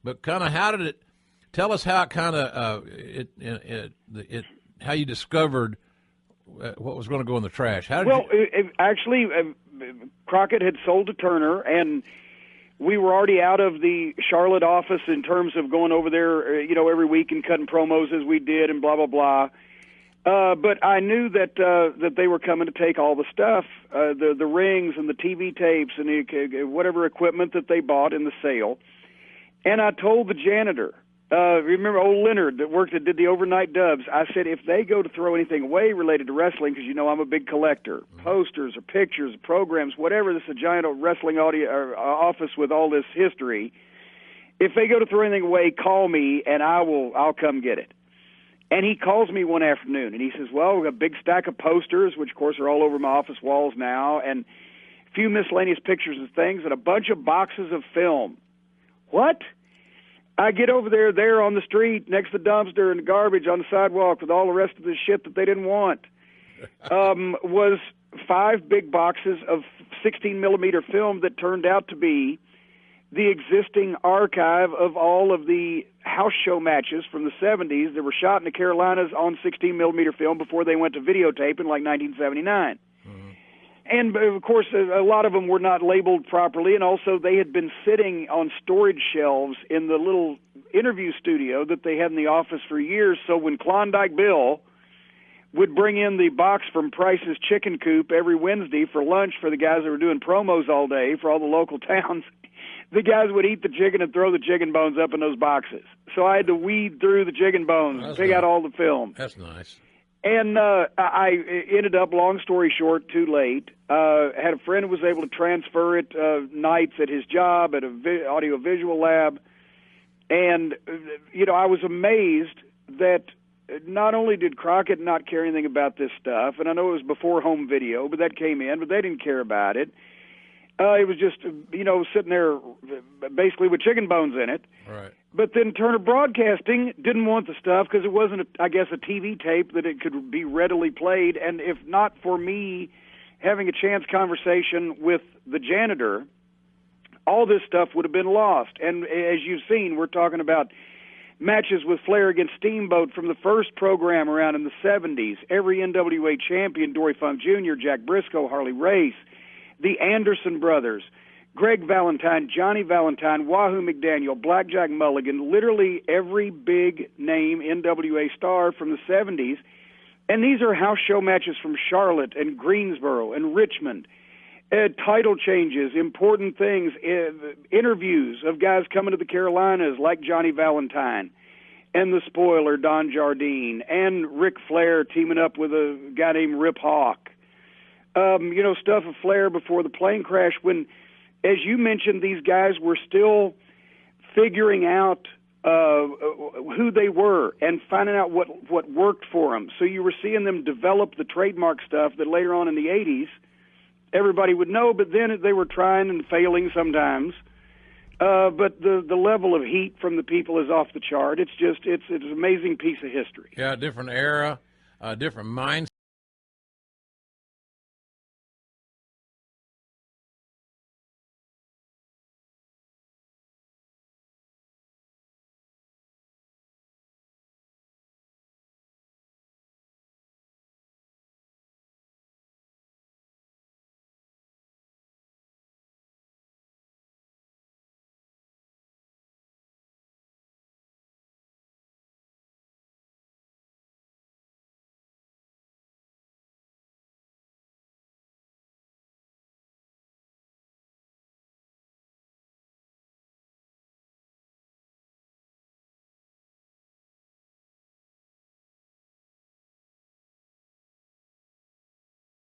But kind of how did it? Tell us how it kind of how you discovered what was going to go in the trash. How did actually, Crockett had sold to Turner, and we were already out of the Charlotte office in terms of going over there, every week and cutting promos as we did and blah, blah, blah. But I knew that they were coming to take all the stuff, the rings and the TV tapes and whatever equipment that they bought in the sale. And I told the janitor, remember old Leonard that did the overnight dubs, I said, if they go to throw anything away related to wrestling, because I'm a big collector, posters or pictures, programs, whatever, this is a giant wrestling office with all this history, if they go to throw anything away, call me and I'll come get it. And he calls me one afternoon, and he says, well, we got a big stack of posters, which, of course, are all over my office walls now, and a few miscellaneous pictures and things, and a bunch of boxes of film. What? I get over there on the street next to the dumpster and the garbage on the sidewalk with all the rest of the shit that they didn't want. Was 5 big boxes of 16-millimeter film that turned out to be the existing archive of all of the house show matches from the 70s that were shot in the Carolinas on 16-millimeter film before they went to videotape in like 1979. And, of course, a lot of them were not labeled properly, and also they had been sitting on storage shelves in the little interview studio that they had in the office for years. So when Klondike Bill would bring in the box from Price's Chicken Coop every Wednesday for lunch for the guys that were doing promos all day for all the local towns, the guys would eat the chicken and throw the chicken bones up in those boxes. So I had to weed through the chicken bones and pick out all the film. That's nice. And I ended up, long story short, too late. Had a friend who was able to transfer it nights at his job at a audio-visual lab. And, I was amazed that not only did Crockett not care anything about this stuff, and I know it was before home video, but that came in, but they didn't care about it. It was just, sitting there basically with chicken bones in it. Right. But then Turner Broadcasting didn't want the stuff because it wasn't, a TV tape that it could be readily played. And if not for me having a chance conversation with the janitor, all this stuff would have been lost. And as you've seen, we're talking about matches with Flair against Steamboat from the first program around in the 70s. Every NWA champion, Dory Funk Jr., Jack Briscoe, Harley Race, the Anderson brothers, Greg Valentine, Johnny Valentine, Wahoo McDaniel, Blackjack Mulligan, literally every big name NWA star from the 70s. And these are house show matches from Charlotte and Greensboro and Richmond. Title changes, important things, interviews of guys coming to the Carolinas like Johnny Valentine and the Spoiler, Don Jardine, and Ric Flair teaming up with a guy named Rip Hawk. Stuff of Flair before the plane crash when, as you mentioned, these guys were still figuring out who they were and finding out what worked for them. So you were seeing them develop the trademark stuff that later on in the 80s everybody would know, but then they were trying and failing sometimes. But the level of heat from the people is off the chart. It's an amazing piece of history. Yeah, different era, different mindset.